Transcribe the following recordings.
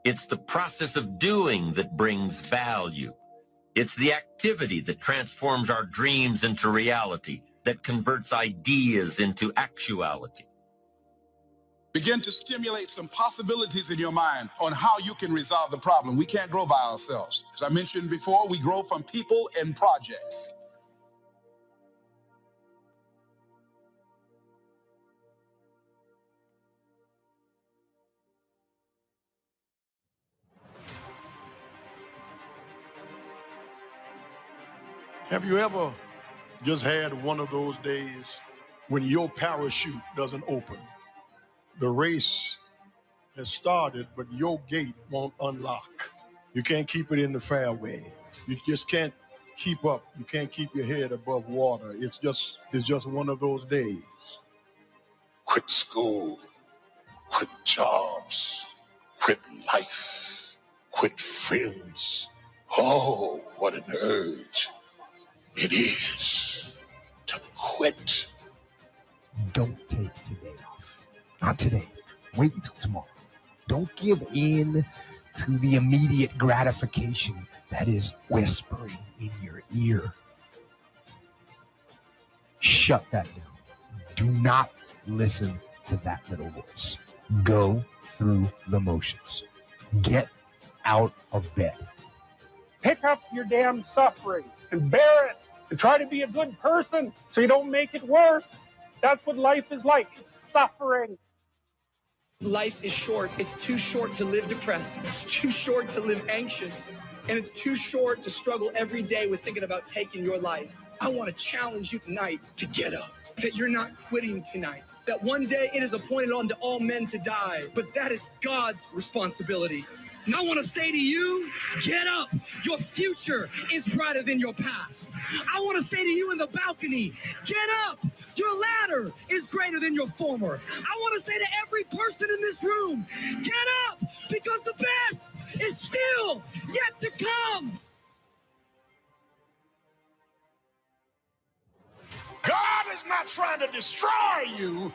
It's the process of doing that brings value. It's the activity that transforms our dreams into reality, that converts ideas into actuality. Begin to stimulate some possibilities in your mind on how you can resolve the problem. We can't grow by ourselves. As I mentioned before, we grow from people and projects. Have you ever just had one of those days when your parachute doesn't open? The race has started, but your gate won't unlock. You can't keep it in the fairway. You just can't keep up. You can't keep your head above water. It's just one of those days. Quit school, quit jobs, quit life, quit friends. Oh, what an urge it is to quit. Don't take today off. Not today. Wait until tomorrow. Don't give in to the immediate gratification that is whispering in your ear. Shut that down. Do not listen to that little voice. Go through the motions. Get out of bed. Pick up your damn suffering and bear it and try to be a good person so you don't make it worse. That's what life is like. It's suffering. Life is short. It's too short to live depressed. It's too short to live anxious. And it's too short to struggle every day with thinking about taking your life. I want to challenge you tonight to get up. That you're not quitting tonight. That one day it is appointed unto all men to die. But that is God's responsibility. And I want to say to you, get up. Your future is brighter than your past. I want to say to you in the balcony, get up. Your ladder is greater than your former. I want to say to every person in this room, get up, because the best is still yet to come. God is not trying to destroy you.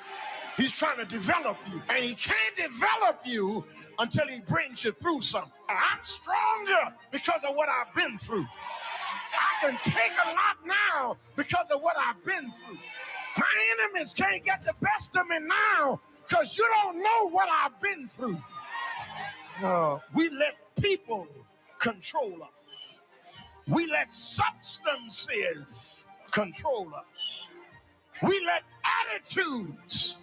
He's trying to develop you. And he can't develop you until he brings you through something. I'm stronger because of what I've been through. I can take a lot now because of what I've been through. My enemies can't get the best of me now because you don't know what I've been through. We let people control us. We let substances control us. We let attitudes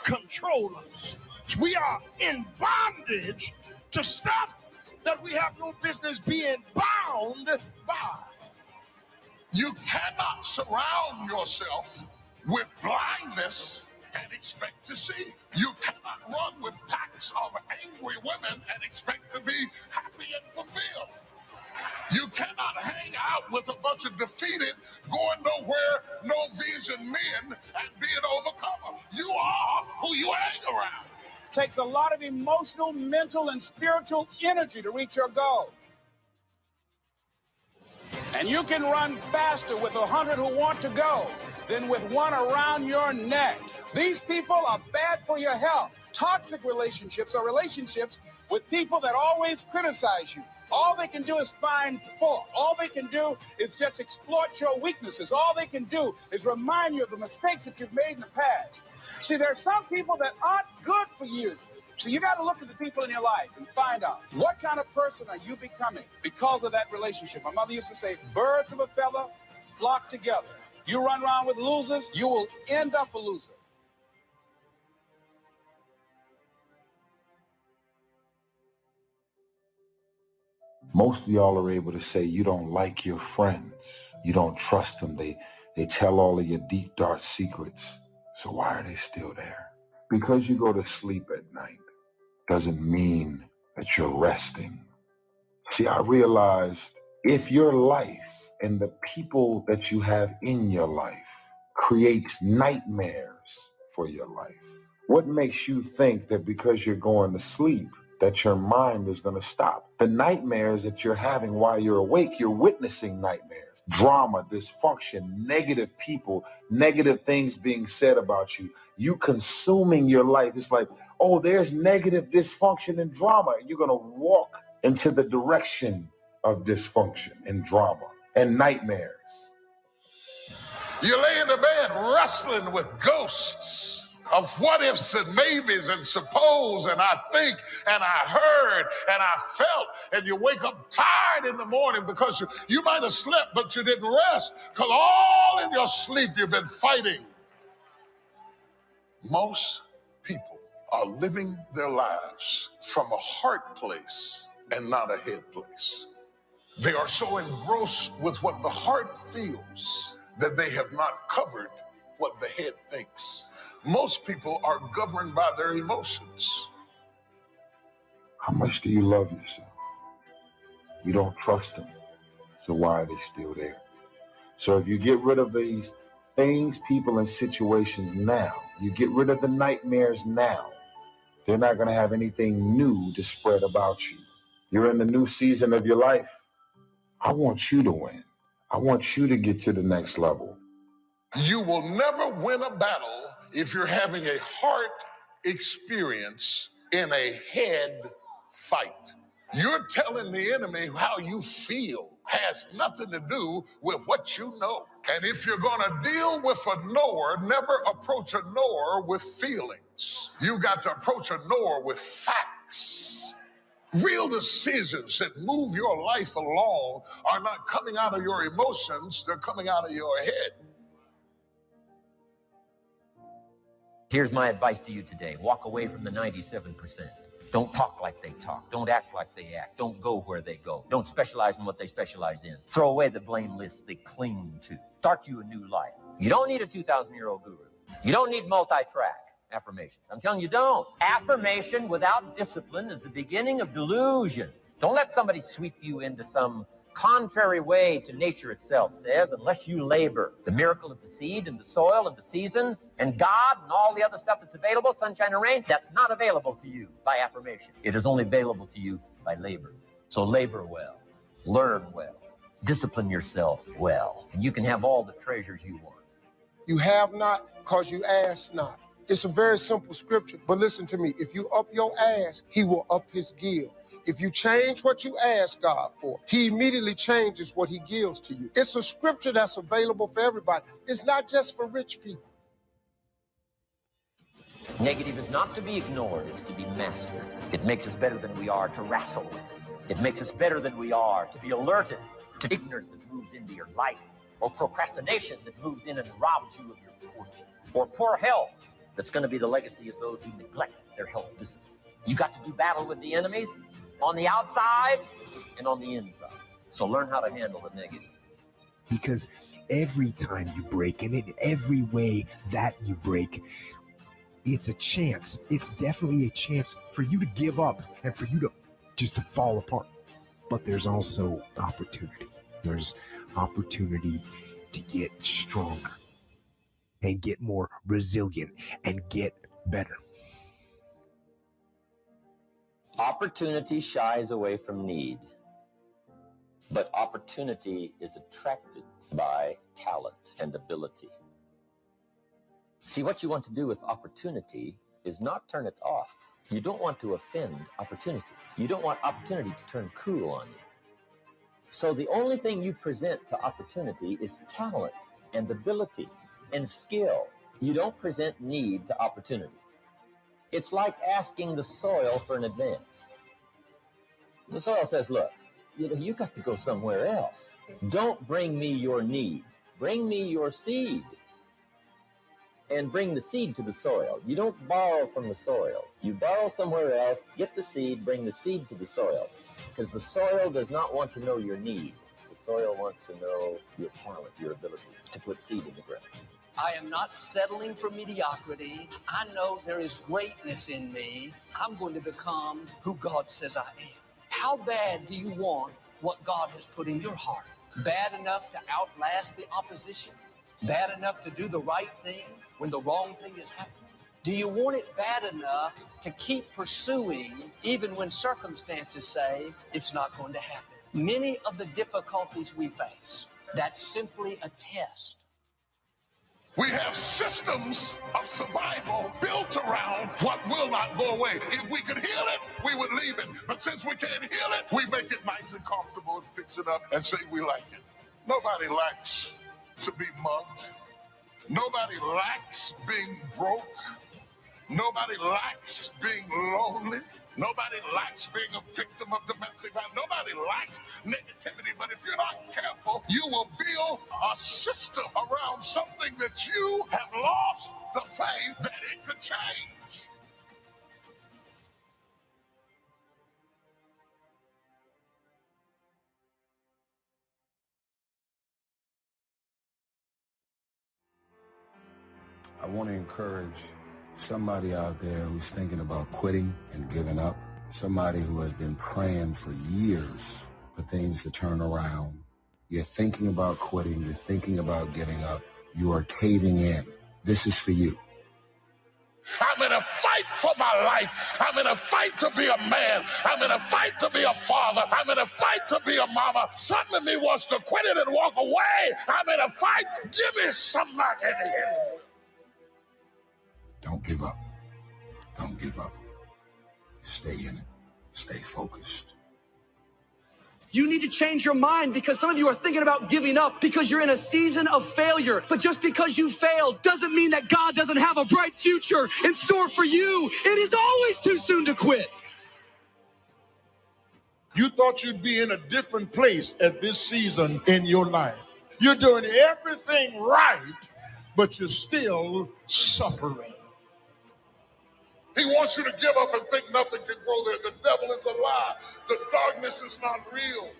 control us. We are in bondage to stuff that we have no business being bound by. You cannot surround yourself with blindness and expect to see. You cannot run with packs of angry women and expect to be happy and fulfilled. You cannot hang out with a bunch of defeated, going nowhere, no vision men and being overcome. You are who you hang around. It takes a lot of emotional, mental, and spiritual energy to reach your goal. And you can run faster with 100 who want to go than with one around your neck. These people are bad for your health. Toxic relationships are relationships with people that always criticize you. All they can do is find fault. All they can do is just exploit your weaknesses. All they can do is remind you of the mistakes that you've made in the past. See, there are some people that aren't good for you. So you got to look at the people in your life and find out what kind of person are you becoming because of that relationship. My mother used to say, birds of a feather flock together. You run around with losers, you will end up a loser. Most of y'all are able to say you don't like your friends. You don't trust them. They tell all of your deep, dark secrets. So why are they still there? Because you go to sleep at night doesn't mean that you're resting. See, I realized if your life and the people that you have in your life creates nightmares for your life, what makes you think that because you're going to sleep, that your mind is going to stop. The nightmares that you're having while you're awake, you're witnessing nightmares, drama, dysfunction, negative people, negative things being said about you, you consuming your life. It's like, oh, there's negative dysfunction and drama. And you're going to walk into the direction of dysfunction and drama and nightmares. You lay in the bed wrestling with ghosts of what ifs and maybes and suppose and I think and I heard and I felt, and you wake up tired in the morning because you might have slept but you didn't rest because all in your sleep you've been fighting. Most people are living their lives from a heart place and not a head place. They are so engrossed with what the heart feels that they have not covered what the head thinks. Most people are governed by their emotions. How much do you love yourself? You don't trust them. So why are they still there? So if you get rid of these things, people, and situations now, you get rid of the nightmares now, they're not going to have anything new to spread about you. You're in the new season of your life. I want you to win. I want you to get to the next level. You will never win a battle if you're having a heart experience in a head fight. You're telling the enemy how you feel has nothing to do with what you know. And if you're going to deal with a knower, never approach a knower with feelings. You got to approach a knower with facts. Real decisions that move your life along are not coming out of your emotions, they're coming out of your head. Here's my advice to you today. Walk away from the 97%. Don't talk like they talk. Don't act like they act. Don't go where they go. Don't specialize in what they specialize in. Throw away the blame lists they cling to. Start you a new life. You don't need a 2,000-year-old guru. You don't need multi-track affirmations. I'm telling you, don't. Affirmation without discipline is the beginning of delusion. Don't let somebody sweep you into some contrary way to nature itself says, unless you labor. The miracle of the seed and the soil and the seasons and God and all the other stuff that's available, sunshine and rain, that's not available to you by affirmation. It is only available to you by labor. So labor well, learn well, discipline yourself well, and you can have all the treasures you want. You have not because you ask not. It's a very simple scripture, but listen to me. If you up your ask, he will up his give. If you change what you ask God for, he immediately changes what he gives to you. It's a scripture that's available for everybody. It's not just for rich people. Negative is not to be ignored, it's to be mastered. It makes us better than we are to wrestle with it. It makes us better than we are to be alerted to ignorance that moves into your life, or procrastination that moves in and robs you of your fortune, or poor health that's going to be the legacy of those who neglect their health disciplines. You got to do battle with the enemies on the outside and on the inside. So learn how to handle the negative. Because every time you break, and in every way that you break, it's a chance. It's definitely a chance for you to give up and for you to just to fall apart. But there's also opportunity. There's opportunity to get stronger and get more resilient and get better. Opportunity shies away from need, but opportunity is attracted by talent and ability. See, what you want to do with opportunity is not turn it off. You don't want to offend opportunity. You don't want opportunity to turn cool on you. So the only thing you present to opportunity is talent and ability and skill. You don't present need to opportunity. It's like asking the soil for an advance. The soil says, look, you got to go somewhere else. Don't bring me your need. Bring me your seed. And bring the seed to the soil. You don't borrow from the soil. You borrow somewhere else, get the seed, bring the seed to the soil. Because the soil does not want to know your need. The soil wants to know your talent, your ability to put seed in the ground. I am not settling for mediocrity. I know there is greatness in me. I'm going to become who God says I am. How bad do you want what God has put in your heart? Bad enough to outlast the opposition? Bad enough to do the right thing when the wrong thing is happening? Do you want it bad enough to keep pursuing even when circumstances say it's not going to happen? Many of the difficulties we face, that's simply a test. We have systems of survival built around what will not go away. If we could heal it, we would leave it. But since we can't heal it, we make it nice and comfortable and fix it up and say we like it. Nobody likes to be mugged. Nobody likes being broke. Nobody likes being lonely. Nobody likes being a victim of domestic violence. Nobody likes negativity. But if you're not careful, you will build a system around something that you have lost the faith that it could change. I want to encourage somebody out there who's thinking about quitting and giving up, somebody who has been praying for years for things to turn around. You're thinking about quitting, you're thinking about giving up, you are caving in. This is for you. I'm in a fight for my life. I'm in a fight to be a man. I'm in a fight to be a father. I'm in a fight to be a mama. Something in me wants to quit it and walk away. I'm in a fight. Give me somebody to hit me. Don't give up. Don't give up. Stay in it. Stay focused. You need to change your mind because some of you are thinking about giving up because you're in a season of failure. But just because you failed doesn't mean that God doesn't have a bright future in store for you. It is always too soon to quit. You thought you'd be in a different place at this season in your life. You're doing everything right, but you're still suffering. He wants you to give up and think nothing can grow there. The devil is a lie. The darkness is not real.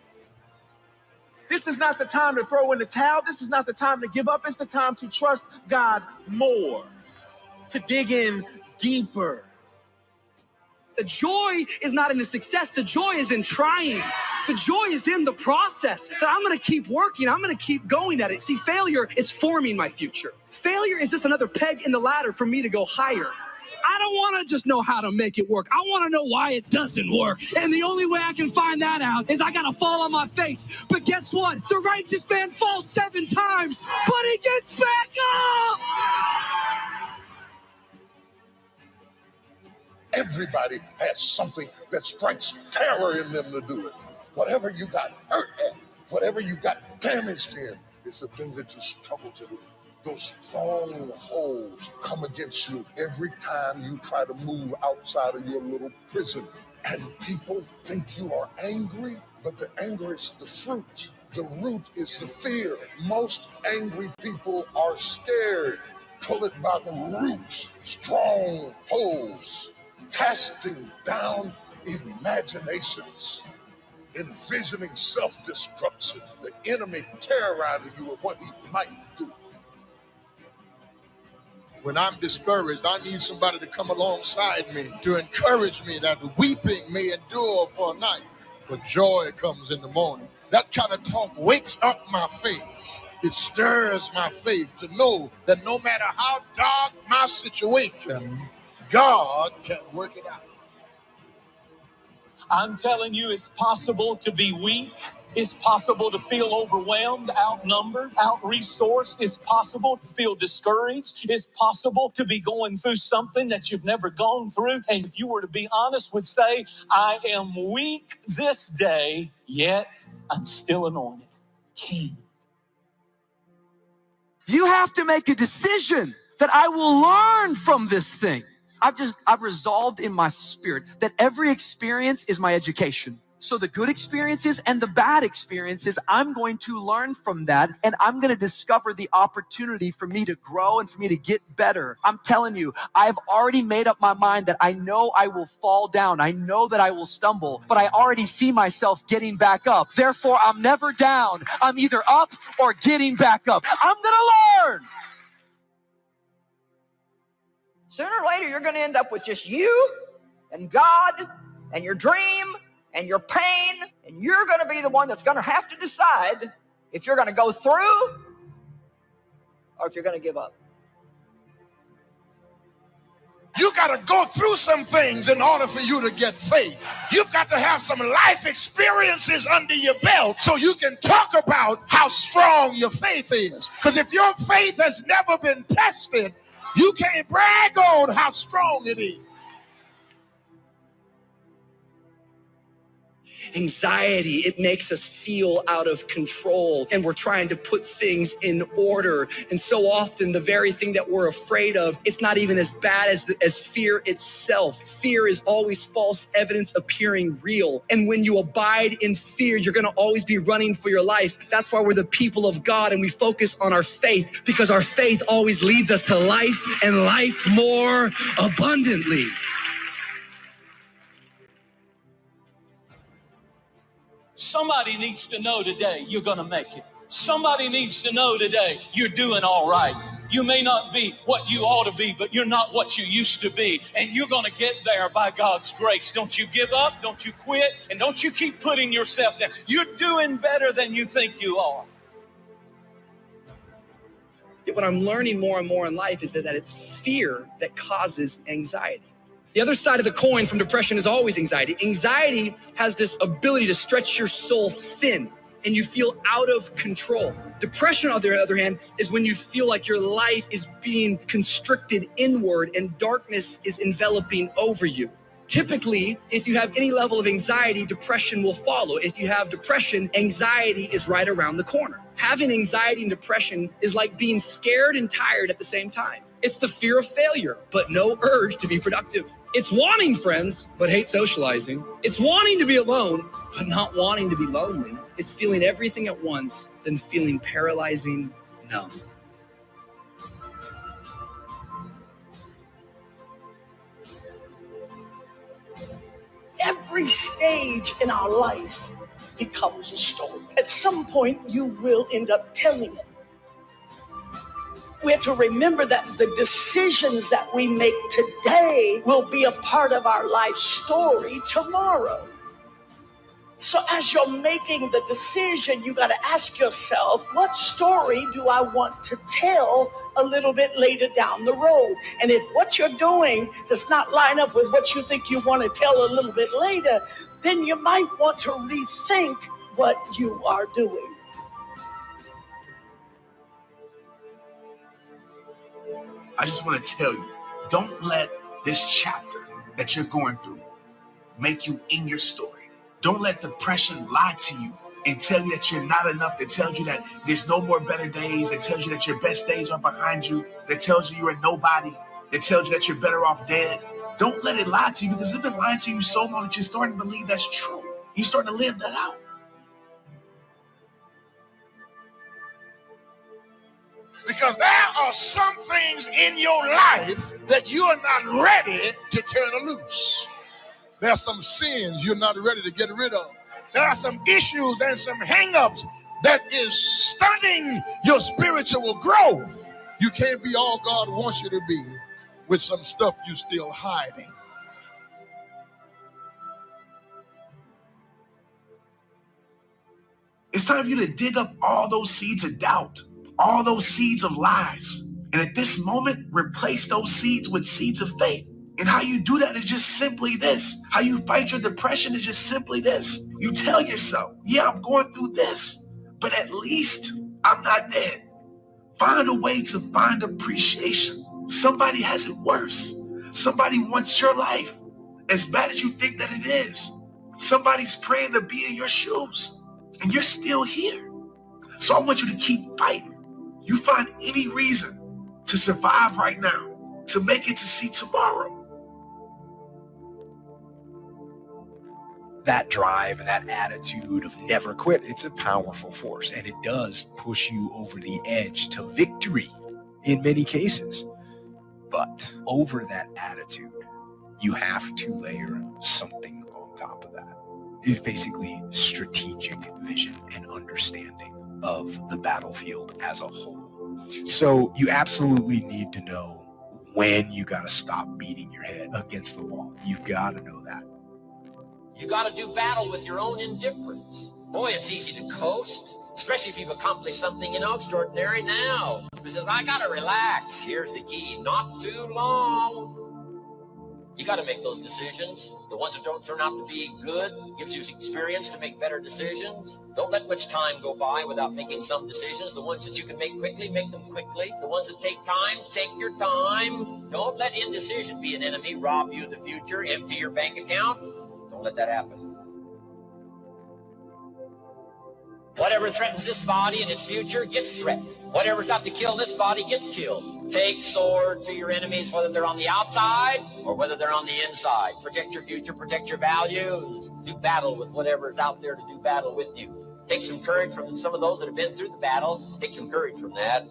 This is not the time to throw in the towel. This is not the time to give up. It's the time to trust God more, to dig in deeper. The joy is not in the success. The joy is in trying. The joy is in the process. That I'm going to keep working. I'm going to keep going at it. See, failure is forming my future. Failure is just another peg in the ladder for me to go higher. I don't want to just know how to make it work. I want to know why it doesn't work. And the only way I can find that out is I got to fall on my face. But guess what? The righteous man falls 7 times, but he gets back up. Everybody has something that strikes terror in them to do it. Whatever you got hurt at, whatever you got damaged in, it's the thing that you struggle to do. Those strongholds come against you every time you try to move outside of your little prison. And people think you are angry, but the anger is the fruit. The root is the fear. Most angry people are scared. Pull it by the root. Strongholds, casting down imaginations, envisioning self-destruction, the enemy terrorizing you with what he might do. When I'm discouraged, I need somebody to come alongside me to encourage me that weeping may endure for a night, but joy comes in the morning. That kind of talk wakes up my faith. It stirs my faith to know that no matter how dark my situation, God can work it out. I'm telling you, it's possible to be weak. It's possible to feel overwhelmed, outnumbered, out-resourced. It's possible to feel discouraged. It's possible to be going through something that you've never gone through. And if you were to be honest, would say, I am weak this day, yet I'm still anointed king. You have to make a decision that I will learn from this thing. I've resolved in my spirit that every experience is my education. So the good experiences and the bad experiences, I'm going to learn from that, and I'm going to discover the opportunity for me to grow and for me to get better. I'm telling you, I've already made up my mind that I know I will fall down. I know that I will stumble, but I already see myself getting back up. Therefore, I'm never down. I'm either up or getting back up. I'm going to learn. Sooner or later, you're going to end up with just you and God and your dream and your pain, and you're going to be the one that's going to have to decide if you're going to go through or if you're going to give up. You got to go through some things in order for you to get faith. You've got to have some life experiences under your belt so you can talk about how strong your faith is. Because if your faith has never been tested, you can't brag on how strong it is. Anxiety, it makes us feel out of control, and we're trying to put things in order. And so often the very thing that we're afraid of, it's not even as bad as fear itself. Fear is always false evidence appearing real. And when you abide in fear, you're going to always be running for your life. That's why we're the people of God, and we focus on our faith, because our faith always leads us to life, and life more abundantly. Somebody needs to know today you're going to make it. Somebody needs to know today you're doing all right. You may not be what you ought to be, but you're not what you used to be. And you're going to get there by God's grace. Don't you give up. Don't you quit. And don't you keep putting yourself down. You're doing better than you think you are. Yet what I'm learning more and more in life is that it's fear that causes anxiety. The other side of the coin from depression is always anxiety. Anxiety has this ability to stretch your soul thin, and you feel out of control. Depression, on the other hand, is when you feel like your life is being constricted inward and darkness is enveloping over you. Typically, if you have any level of anxiety, depression will follow. If you have depression, anxiety is right around the corner. Having anxiety and depression is like being scared and tired at the same time. It's the fear of failure, but no urge to be productive. It's wanting friends, but hate socializing. It's wanting to be alone, but not wanting to be lonely. It's feeling everything at once, then feeling paralyzing numb. Every stage in our life becomes a story. At some point, you will end up telling it. We have to remember that the decisions that we make today will be a part of our life story tomorrow. So as you're making the decision, you got to ask yourself, what story do I want to tell a little bit later down the road? And if what you're doing does not line up with what you think you want to tell a little bit later, then you might want to rethink what you are doing. I just want to tell you, don't let this chapter that you're going through make you in your story. Don't let depression lie to you and tell you that you're not enough, that tells you that there's no more better days, that tells you that your best days are behind you, that tells you you're a nobody, that tells you that you're better off dead. Don't let it lie to you, because it's been lying to you so long that you're starting to believe that's true. You're starting to live that out. Because there are some things in your life that you are not ready to turn loose. There are some sins you're not ready to get rid of. There are some issues and some hang-ups that is stunning your spiritual growth. You can't be all God wants you to be with some stuff you're still hiding. It's time for you to dig up all those seeds of doubt, all those seeds of lies. And at this moment, replace those seeds with seeds of faith. And how you do that is just simply this. How you fight your depression is just simply this. You tell yourself, yeah, I'm going through this, but at least I'm not dead. Find a way to find appreciation. Somebody has it worse. Somebody wants your life as bad as you think that it is. Somebody's praying to be in your shoes, and you're still here. So I want you to keep fighting. You find any reason to survive right now, to make it to see tomorrow. That drive and that attitude of never quit, it's a powerful force, and it does push you over the edge to victory in many cases. But over that attitude, you have to layer something on top of that. It's basically strategic vision and understanding of the battlefield as a whole. So you absolutely need to know when you got to stop beating your head against the wall. You've got to know that. You got to do battle with your own indifference. Boy, it's easy to coast, especially if you've accomplished something, extraordinary now. It says, I got to relax. Here's the key, not too long. You got to make those decisions. The ones that don't turn out to be good gives you experience to make better decisions. Don't let much time go by without making some decisions. The ones that you can make quickly, make them quickly. The ones that take time, take your time. Don't let indecision be an enemy, rob you of the future, empty your bank account. Don't let that happen. Whatever threatens this body and its future gets threatened. Whatever's got to kill this body gets killed. Take sword to your enemies, whether they're on the outside or whether they're on the inside. Protect your future, protect your values. Do battle with whatever's out there to do battle with you. Take some courage from some of those that have been through the battle. Take some courage from that.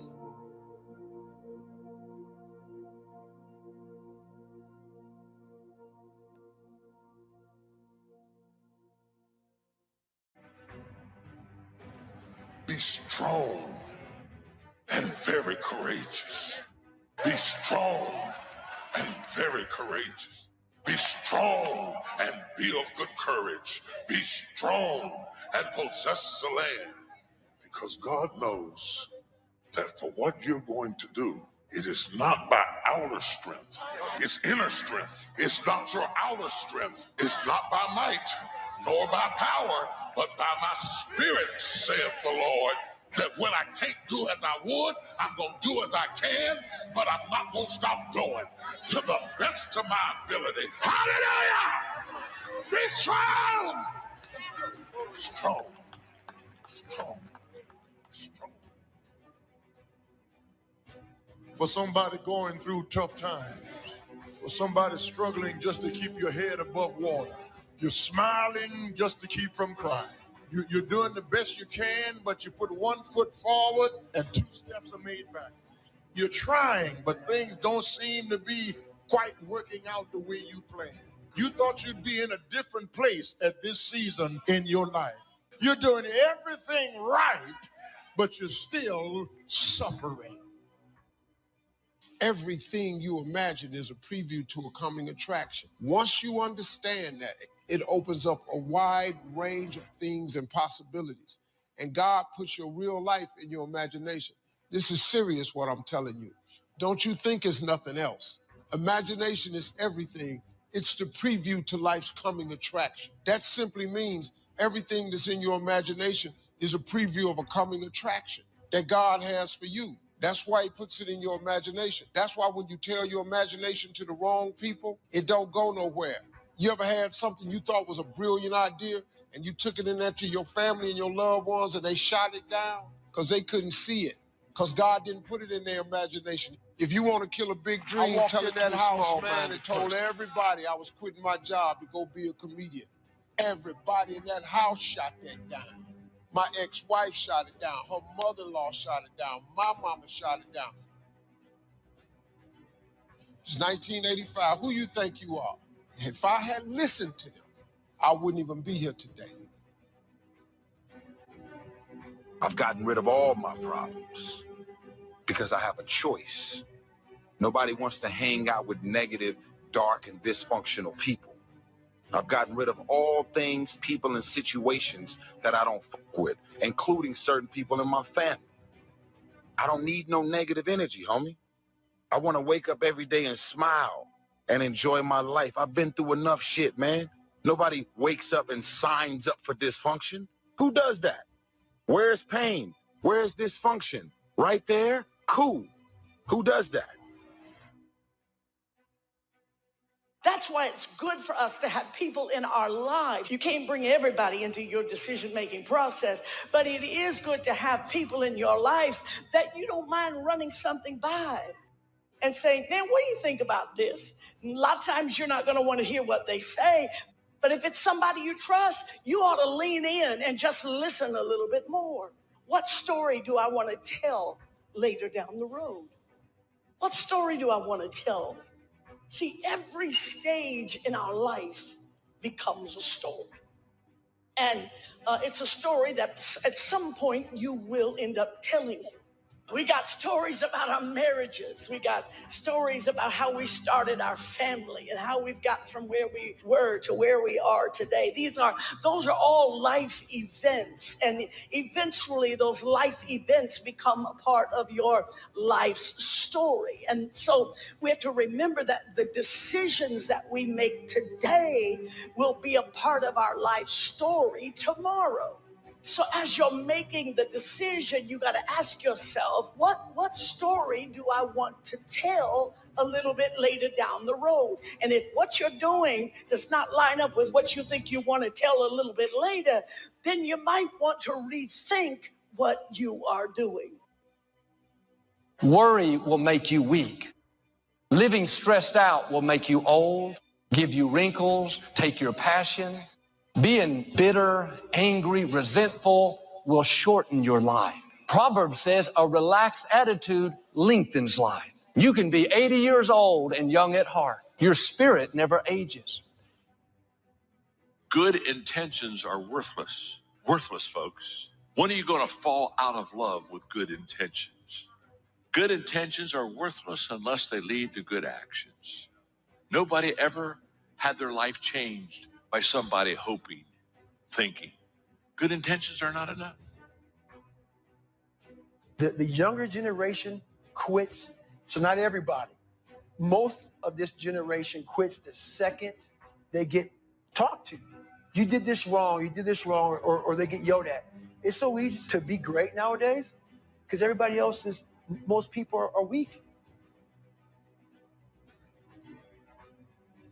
Be strong and very courageous. Be strong and very courageous. Be strong and be of good courage. Be strong and possess the land. Because God knows that for what you're going to do, it is not by outer strength. It's inner strength. It's not your outer strength. It's not by might, nor by power, but by my spirit, saith the Lord. That when I can't do as I would, I'm going to do as I can, but I'm not going to stop doing to the best of my ability. Hallelujah! Be strong! Strong. Strong. Strong. For somebody going through tough times, for somebody struggling just to keep your head above water, you're smiling just to keep from crying. You're doing the best you can, but you put 1 foot forward and 2 steps are made back. You're trying, but things don't seem to be quite working out the way you planned. You thought you'd be in a different place at this season in your life. You're doing everything right, but you're still suffering. Everything you imagine is a preview to a coming attraction. Once you understand that, it opens up a wide range of things and possibilities. And God puts your real life in your imagination. This is serious what I'm telling you. Don't you think it's nothing else. Imagination is everything. It's the preview to life's coming attraction. That simply means everything that's in your imagination is a preview of a coming attraction that God has for you. That's why he puts it in your imagination. That's why when you tell your imagination to the wrong people, it don't go nowhere. You ever had something you thought was a brilliant idea and you took it in there to your family and your loved ones and they shot it down because they couldn't see it, because God didn't put it in their imagination. If you want to kill a big dream, tell it to a small man and told everybody I was quitting my job to go be a comedian. Everybody in that house shot that down. My ex-wife shot it down. Her mother-in-law shot it down. My mama shot it down. It's 1985. Who you think you are? If I had listened to them, I wouldn't even be here today. I've gotten rid of all my problems because I have a choice. Nobody wants to hang out with negative, dark, and dysfunctional people. I've gotten rid of all things, people, and situations that I don't fuck with, including certain people in my family. I don't need no negative energy, homie. I want to wake up every day and smile and enjoy my life. I've been through enough shit, man. Nobody wakes up and signs up for dysfunction. Who does that? Where's pain? Where's dysfunction? Right there? Cool. Who does that? That's why it's good for us to have people in our lives. You can't bring everybody into your decision-making process, but it is good to have people in your lives that you don't mind running something by and saying, man, what do you think about this? And a lot of times you're not going to want to hear what they say, but if it's somebody you trust, you ought to lean in and just listen a little bit more. What story do I want to tell later down the road? What story do I want to tell? See, every stage in our life becomes a story. And it's a story that at some point you will end up telling it. We got stories about our marriages. We got stories about how we started our family and how we've got from where we were to where we are today. Those are all life events. And eventually those life events become a part of your life's story. And so we have to remember that the decisions that we make today will be a part of our life story tomorrow. So as you're making the decision, you got to ask yourself, what story do I want to tell a little bit later down the road? And if what you're doing does not line up with what you think you want to tell a little bit later, then you might want to rethink what you are doing. Worry will make you weak. Living stressed out will make you old, give you wrinkles, take your passion. Being bitter, angry, resentful will shorten your life. Proverbs says a relaxed attitude lengthens life. You can be 80 years old and young at heart. Your spirit never ages. Good intentions are worthless. Worthless, folks. When are you going to fall out of love with good intentions? Good intentions are worthless unless they lead to good actions. Nobody ever had their life changed by somebody hoping, thinking. Good intentions are not enough. The younger generation quits, so not everybody. Most of this generation quits the second they get talked to. You did this wrong, or they get yelled at. It's so easy to be great nowadays because most people are weak.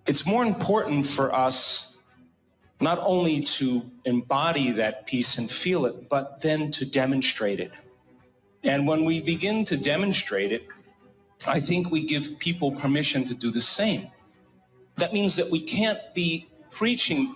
It's more important for us not only to embody that peace and feel it, but then to demonstrate it. And when we begin to demonstrate it, I think we give people permission to do the same. That means that we can't be preaching